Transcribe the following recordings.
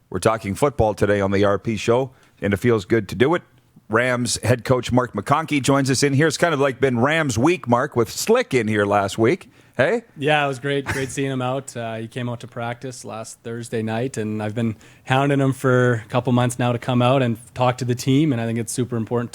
We're talking football today on the RP Show, and it feels good to do it. Rams head coach Mark McConkey joins us in here. It's kind of like been Rams week, Mark, with Slick in here last week. Hey? Yeah, it was great. Great seeing him out. He came out to practice last Thursday night, and I've been hounding him for a couple months now to come out and talk to the team, and I think it's super important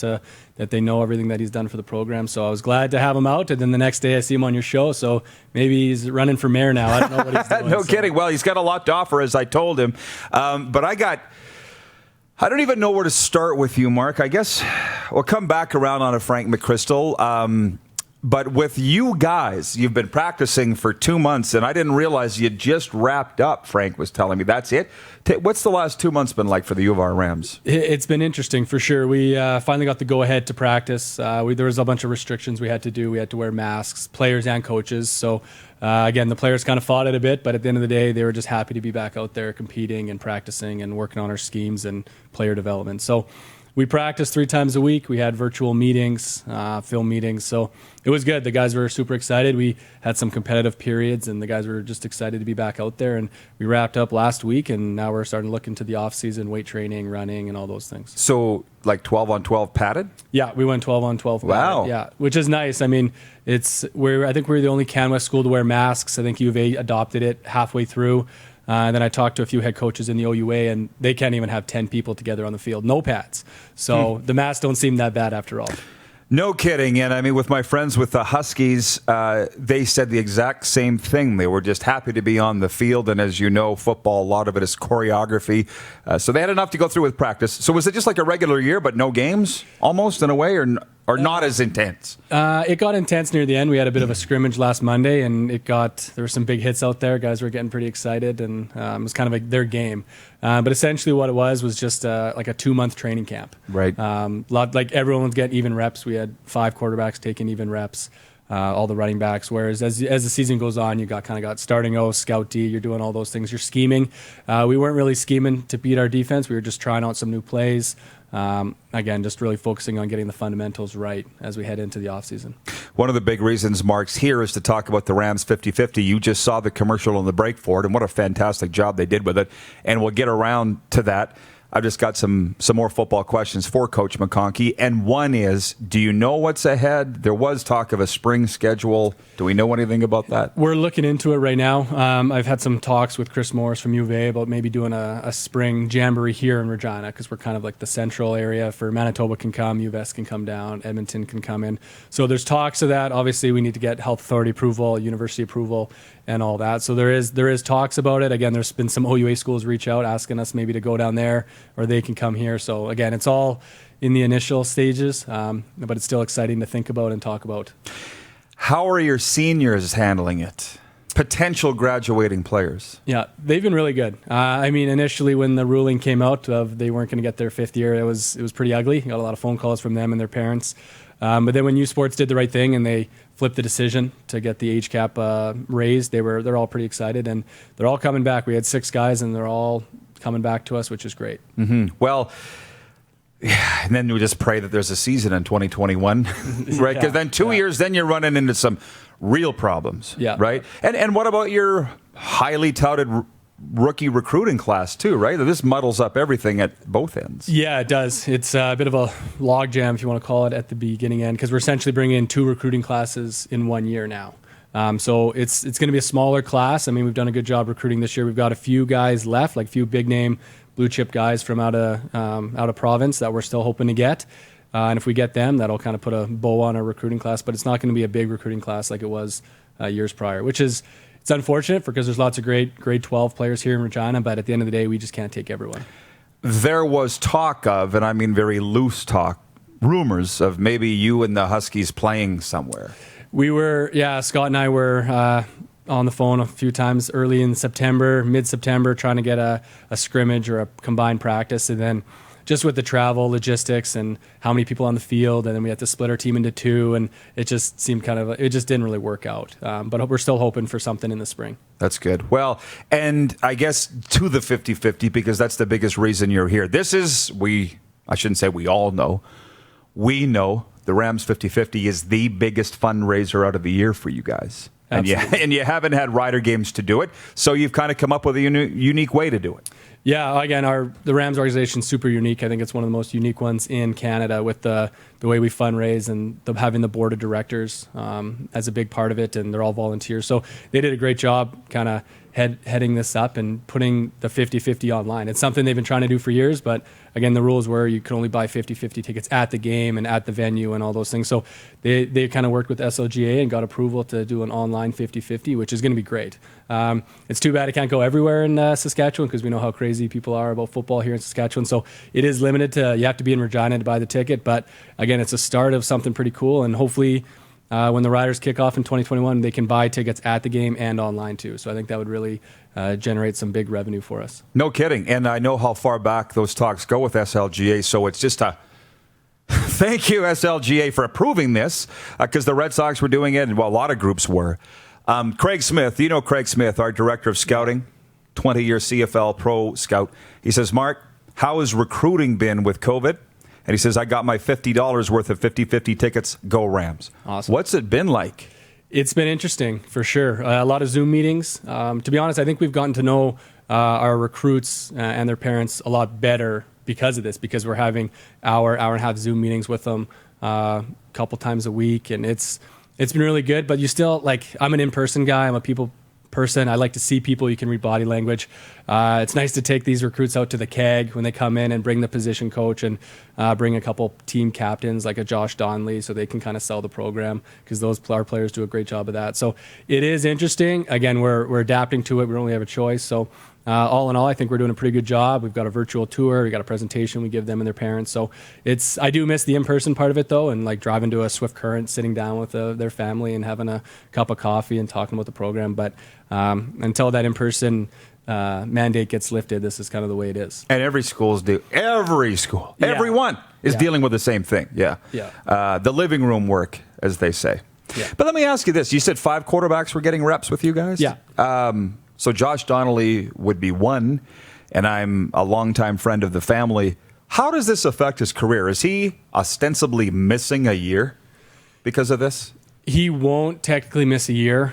that they know everything that he's done for the program. So I was glad to have him out, and then the next day I see him on your show, so maybe he's running for mayor now. I don't know what he's doing. No kidding. Well, he's got a lot to offer, as I told him. But I don't even know where to start with you, Mark. I guess we'll come back around on a Frank McChrystal. But with you guys, you've been practicing for 2 months, and I didn't realize you just wrapped up, Frank was telling me. That's it? What's the last 2 months been like for the U of R Rams? It's been interesting, for sure. We finally got the go-ahead to practice. There was a bunch of restrictions we had to do. We had to wear masks, players and coaches. So, again, the players kind of fought it a bit, but at the end of the day, they were just happy to be back out there competing and practicing and working on our schemes and player development. So we practiced 3 times a week. We had virtual meetings, film meetings. So it was good. The guys were super excited. We had some competitive periods, and the guys were just excited to be back out there. And we wrapped up last week, and now we're starting to look into the off-season, weight training, running, and all those things. So like 12-on-12 padded? Yeah, we went 12-on-12 Wow. padded. Yeah, which is nice. I mean, I think we're the only CanWest school to wear masks. I think U of A adopted it halfway through. And then I talked to a few head coaches in the OUA, and they can't even have 10 people together on the field. No pads. So the masks don't seem that bad after all. No kidding. And I mean, with my friends with the Huskies, they said the exact same thing. They were just happy to be on the field. And as you know, football, a lot of it is choreography. So they had enough to go through with practice. So was it just like a regular year, but no games almost in a way, or not as intense? It got intense near the end. We had a bit of a scrimmage last Monday, and there were some big hits out there. Guys were getting pretty excited, and it was kind of like their game. But essentially what it was just like a 2-month training camp. Right. Like everyone was getting even reps. We had 5 quarterbacks taking even reps, all the running backs. Whereas as the season goes on, you got starting O, scout D, you're doing all those things. You're scheming. We weren't really scheming to beat our defense. We were just trying out some new plays. Again, just really focusing on getting the fundamentals right as we head into the offseason. One of the big reasons Mark's here is to talk about the Rams 50-50. You just saw the commercial on the break for it, and what a fantastic job they did with it. And we'll get around to that. I've just got some more football questions for Coach McConkey. And one is, do you know what's ahead? There was talk of a spring schedule. Do we know anything about that? We're looking into it right now. I've had some talks with Chris Morris from U of A about maybe doing a spring jamboree here in Regina, because we're kind of like the central area for Manitoba can come, U of S can come down, Edmonton can come in. So there's talks of that. Obviously, we need to get health authority approval, university approval, and all that. So there is talks about it. Again, there's been some OUA schools reach out asking us maybe to go down there, or they can come here. So again, it's all in the initial stages, but it's still exciting to think about and talk about. How are your seniors handling it? Potential graduating players. Yeah, they've been really good. I mean, initially when the ruling came out of they weren't going to get their 5th year, it was pretty ugly. Got a lot of phone calls from them and their parents. But then when U Sports did the right thing and they flipped the decision to get the age cap raised, they're all pretty excited, and they're all coming back. We had 6 guys, and they're all coming back to us, which is great. Mm-hmm. Well, yeah, and then we just pray that there's a season in 2021, right? Because then 2 years, then you're running into some real problems, right? And what about your highly touted rookie recruiting class too, right? This muddles up everything at both ends. Yeah, it does. It's a bit of a logjam, if you want to call it, at the beginning end, because we're essentially bringing in 2 recruiting classes in 1 year now. So it's going to be a smaller class. I mean, we've done a good job recruiting this year. We've got a few guys left, like a few big name blue chip guys from out of province that we're still hoping to get. And if we get them, that'll kind of put a bow on our recruiting class. But it's not going to be a big recruiting class like it was years prior, which is it's unfortunate because there's lots of great grade 12 players here in Regina. But at the end of the day, we just can't take everyone. There was talk of, and I mean very loose talk, rumors of maybe you and the Huskies playing somewhere. We were, Scott and I were on the phone a few times early in September, mid-September, trying to get a scrimmage or a combined practice. And then just with the travel, logistics, and how many people on the field, and then we had to split our team into 2, and it just seemed it just didn't really work out. But we're still hoping for something in the spring. That's good. Well, and I guess to the 50-50, because that's the biggest reason you're here. I shouldn't say we all know. We know the Rams 50-50 is the biggest fundraiser out of the year for you guys. And you haven't had rider games to do it, so you've kind of come up with a unique way to do it. Yeah, again, the Rams organization is super unique. I think it's one of the most unique ones in Canada with the way we fundraise and having the board of directors as a big part of it, and they're all volunteers. So they did a great job kind of heading this up and putting the 50-50 online. It's something they've been trying to do for years, but again, the rules were you could only buy 50-50 tickets at the game and at the venue and all those things. So they kind of worked with SLGA and got approval to do an online 50-50, which is going to be great. It's too bad it can't go everywhere in Saskatchewan because we know how crazy people are about football here in Saskatchewan. So it is limited to, you have to be in Regina to buy the ticket. But again, it's a start of something pretty cool. And hopefully when the Riders kick off in 2021, they can buy tickets at the game and online too. So I think that would really generate some big revenue for us. No kidding. And I know how far back those talks go with SLGA. So it's just a thank you, SLGA, for approving this because the Red Sox were doing it and a lot of groups were. Craig Smith, you know Craig Smith, our director of scouting, 20-year CFL pro scout. He says, Mark, how has recruiting been with COVID? And he says, I got my $50 worth of 50-50 tickets. Go Rams. Awesome. What's it been like? It's been interesting, for sure. A lot of Zoom meetings. To be honest, I think we've gotten to know our recruits and their parents a lot better because of this, because we're having hour and a half Zoom meetings with them a couple times a week. And it's been really good, but you still, like, I'm an in-person guy. I'm a people person. I like to see people. You can read body language. It's nice to take these recruits out to the keg when they come in and bring the position coach and bring a couple team captains like a Josh Donnelly so they can kind of sell the program because our players do a great job of that. So it is interesting. Again, we're adapting to it. We don't really have a choice. So all in all, I think we're doing a pretty good job. We've got a virtual tour. We got a presentation we give them and their parents. So I do miss the in-person part of it though, and like driving to a Swift Current, sitting down with their family and having a cup of coffee and talking about the program. But until that in-person mandate gets lifted, this is kind of the way it is. And every school, everyone is dealing with the same thing. Yeah. The living room work, as they say. Yeah. But let me ask you this. You said 5 quarterbacks were getting reps with you guys? Yeah. So Josh Donnelly would be one, and I'm a longtime friend of the family. How does this affect his career? Is he ostensibly missing a year because of this? He won't technically miss a year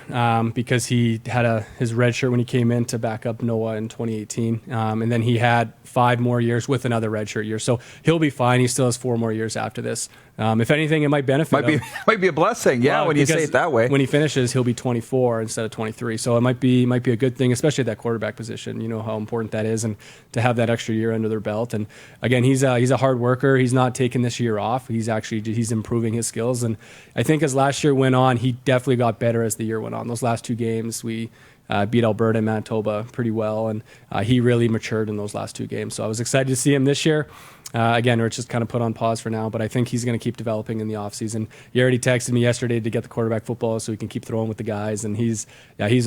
because he had his red shirt when he came in to back up Noah in 2018. And then he had 5 more years with another red shirt year. So he'll be fine. He still has 4 more years after this. If anything, it might benefit him. Might be a blessing, when you say it that way. When he finishes, he'll be 24 instead of 23. So it might be a good thing, especially at that quarterback position. You know how important that is, and to have that extra year under their belt. And again, he's a hard worker. He's not taking this year off. He's improving his skills. And I think as last year went on, he definitely got better as the year went on. Those last 2 games, we beat Alberta and Manitoba pretty well, and he really matured in those last 2 games. So I was excited to see him this year. Again, we're just kind of put on pause for now, but I think he's going to keep developing in the offseason. He already texted me yesterday to get the quarterback football so he can keep throwing with the guys, and he's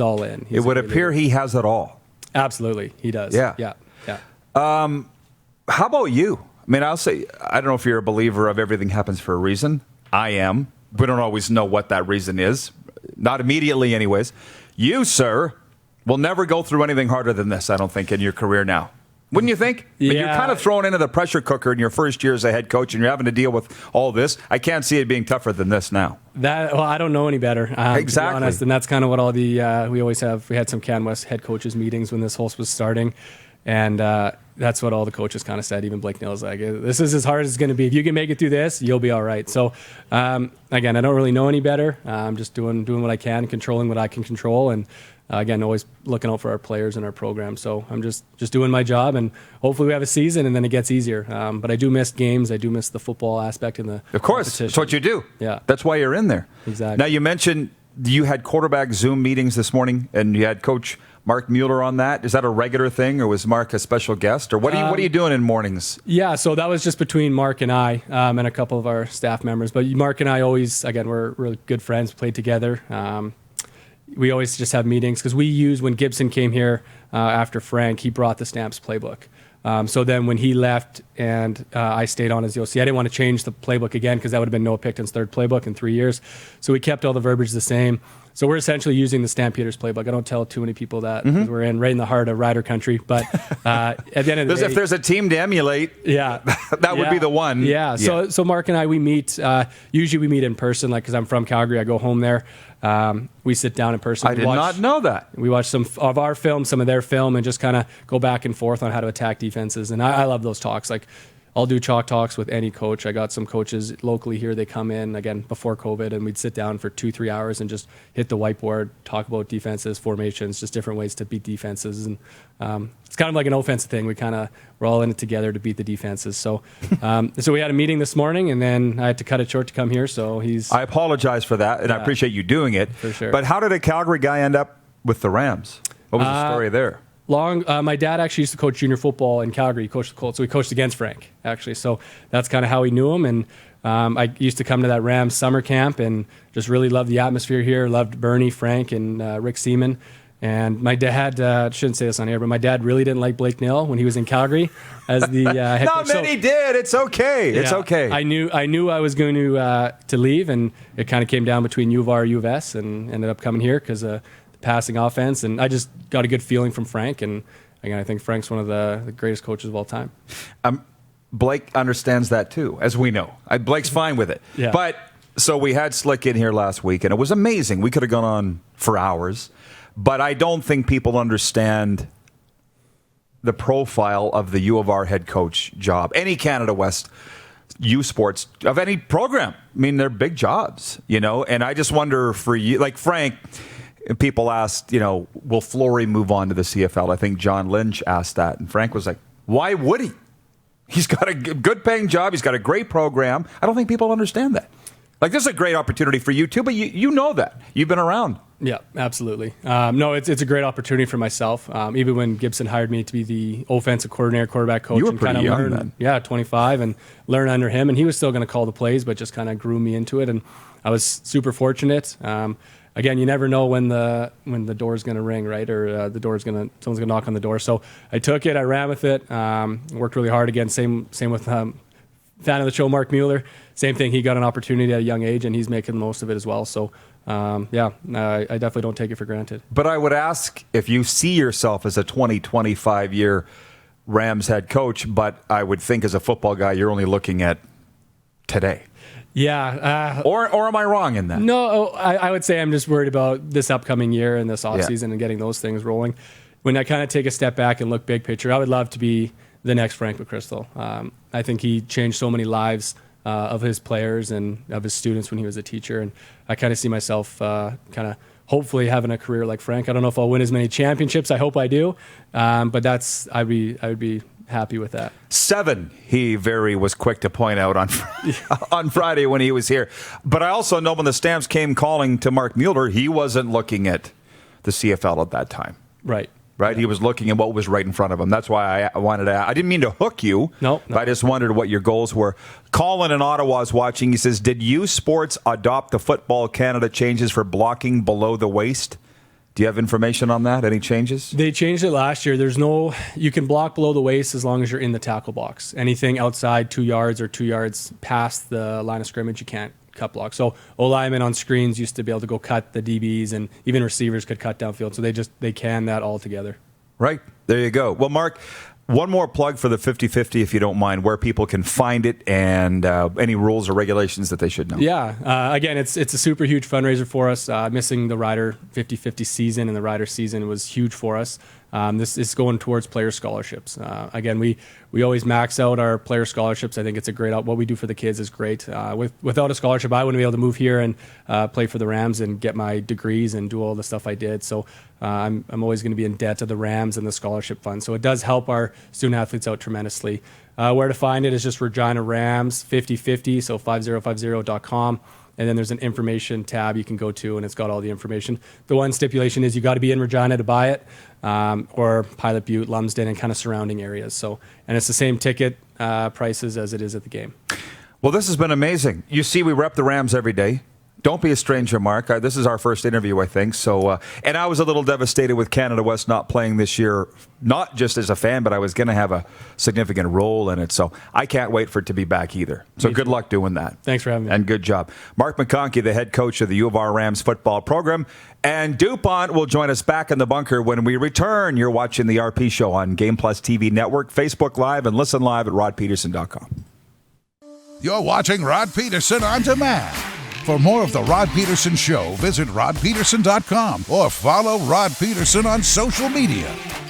all in. It would appear he has it all. Absolutely, he does. Yeah. How about you? I mean, I'll say, I don't know if you're a believer of everything happens for a reason. I am. We don't always know what that reason is. Not immediately, anyways. You, sir, will never go through anything harder than this, I don't think, in your career now. Wouldn't you think? Yeah. When you're kind of thrown into the pressure cooker in your first year as a head coach and you're having to deal with all this, I can't see it being tougher than this now. I don't know any better. Exactly. To be honest, and that's kind of what all the we had some CanWest head coaches meetings when this whole was starting, and that's what all the coaches kind of said. Even Blake Nill's like, this is as hard as it's going to be. If you can make it through this, you'll be all right. So again, I don't really know any better. I'm just doing what I can, controlling what I can control, and again, always looking out for our players and our program. So I'm just doing my job, and hopefully we have a season and then it gets easier. But I do miss games. I do miss the football aspect and the Of course, that's what you do. Yeah. That's why you're in there. Exactly. Now, you mentioned you had quarterback Zoom meetings this morning, and you had Coach Mark Mueller on that. Is that a regular thing, or was Mark a special guest? Or what are you doing in mornings? Yeah, so that was just between Mark and I and a couple of our staff members. But Mark and I always, again, we're really good friends, played together. We always just have meetings because we use, when Gibson came here after Frank, he brought the Stamps playbook. So then when he left and I stayed on as the OC, I didn't want to change the playbook again because that would have been Noah Picton's 3rd playbook in 3 years. So we kept all the verbiage the same. So we're essentially using the Stampeders playbook. I don't tell too many people that because we're right in the heart of Rider country. But at the end of the day, if there's a team to emulate, that would be the one. Yeah. So Mark and I, we meet. Usually we meet in person, like because I'm from Calgary, I go home there. We sit down in person. I did not know that. We watch some of our film, some of their film, and just kind of go back and forth on how to attack defenses. And I love those talks. Like, I'll do chalk talks with any coach. I got some coaches locally here. They come in, again, before COVID, and we'd sit down for 2-3 hours and just hit the whiteboard, talk about defenses, formations, just different ways to beat defenses. And it's kind of like an offensive thing. We're all in it together to beat the defenses. So so we had a meeting this morning, and then I had to cut it short to come here. So I apologize for that, and I appreciate you doing it. For sure. But how did a Calgary guy end up with the Rams? What was the story there? My dad actually used to coach junior football in Calgary. He coached the Colts, so he coached against Frank, actually. So that's kind of how he knew him. And I used to come to that Rams summer camp and just really loved the atmosphere here. Loved Bernie, Frank, and Rick Seaman. And my dad, shouldn't say this on air, but my dad really didn't like Blake Nill when he was in Calgary as the head coach. Not many did. It's okay. It's okay. I knew I was going to leave, and it kind of came down between U of R, U of S, and ended up coming here because passing offense, and I just got a good feeling from Frank, and again, I think Frank's one of the greatest coaches of all time. Blake understands that too, as we know. Blake's fine with it. Yeah. But so we had Slick in here last week, and it was amazing. We could have gone on for hours, but I don't think people understand the profile of the U of R head coach job. Any Canada West U Sports of any program. I mean, they're big jobs, and I just wonder for you, like Frank. People asked, will Flory move on to the CFL? I think John Lynch asked that. And Frank was like, why would he? He's got a good paying job. He's got a great program. I don't think people understand that. Like, this is a great opportunity for you too, but you know that. You've been around. Yeah, absolutely. No, it's a great opportunity for myself. Even when Gibson hired me to be the offensive coordinator, quarterback coach. You were and pretty young then. Yeah, 25, and learn under him. And he was still going to call the plays, but just kind of grew me into it. And I was super fortunate. Again, you never know when the door's going to ring, right? Or someone's going to knock on the door. So I took it, I ran with it, worked really hard. Again, same with fan of the show, Mark Mueller. Same thing. He got an opportunity at a young age, and he's making the most of it as well. So I definitely don't take it for granted. But I would ask if you see yourself as a 25-year Rams head coach, but I would think as a football guy, you're only looking at today. Yeah. Or am I wrong in that? No, I would say I'm just worried about this upcoming year and this offseason and getting those things rolling. When I kind of take a step back and look big picture, I would love to be the next Frank McChrystal. I think he changed so many lives of his players and of his students when he was a teacher. And I kind of see myself kind of hopefully having a career like Frank. I don't know if I'll win as many championships. I hope I do. But I would be happy with that. 7, he was quick to point out on Friday when he was here. But I also know when the Stamps came calling to Mark Mueller, he wasn't looking at the CFL at that time. Right. Yeah. He was looking at what was right in front of him. That's why I wanted to. I didn't mean to hook you. No. But I just wondered what your goals were. Colin in Ottawa is watching. He says, did U Sports adopt the Football Canada changes for blocking below the waist? Do you have information on that? Any changes? They changed it last year. You can block below the waist as long as you're in the tackle box. Anything outside 2 yards or 2 yards past the line of scrimmage, you can't cut block. So O-linemen on screens used to be able to go cut the DBs, and even receivers could cut downfield. So they can that all together. Right. There you go. Well, Mark, one more plug for the 50-50, if you don't mind, where people can find it and any rules or regulations that they should know. Yeah. Again, it's a super huge fundraiser for us. Missing the Rider 50-50 season and the Rider season was huge for us. This is going towards player scholarships. Again, we always max out our player scholarships. I think it's a great what we do for the kids is great. Without a scholarship, I wouldn't be able to move here and play for the Rams and get my degrees and do all the stuff I did. So I'm always going to be in debt to the Rams and the scholarship fund. So it does help our student athletes out tremendously. Where to find it is just Regina Rams 5050, so 5050.com. And then there's an information tab you can go to, and it's got all the information. The one stipulation is you got to be in Regina to buy it, or Pilot Butte, Lumsden, and kind of surrounding areas. So, and it's the same ticket prices as it is at the game. Well, this has been amazing. You see, we rep the Rams every day. Don't be a stranger, Mark. This is our first interview, I think. So, and I was a little devastated with Canada West not playing this year, not just as a fan, but I was going to have a significant role in it. So I can't wait for it to be back either. So good luck doing that. Thanks for having me. And good job. Mark McConkey, the head coach of the U of R Rams football program. And DuPont will join us back in the bunker when we return. You're watching the RP Show on Game Plus TV Network, Facebook Live, and listen live at rodpeterson.com. You're watching Rod Peterson On Demand. For more of The Rod Peterson Show, visit rodpeterson.com or follow Rod Peterson on social media.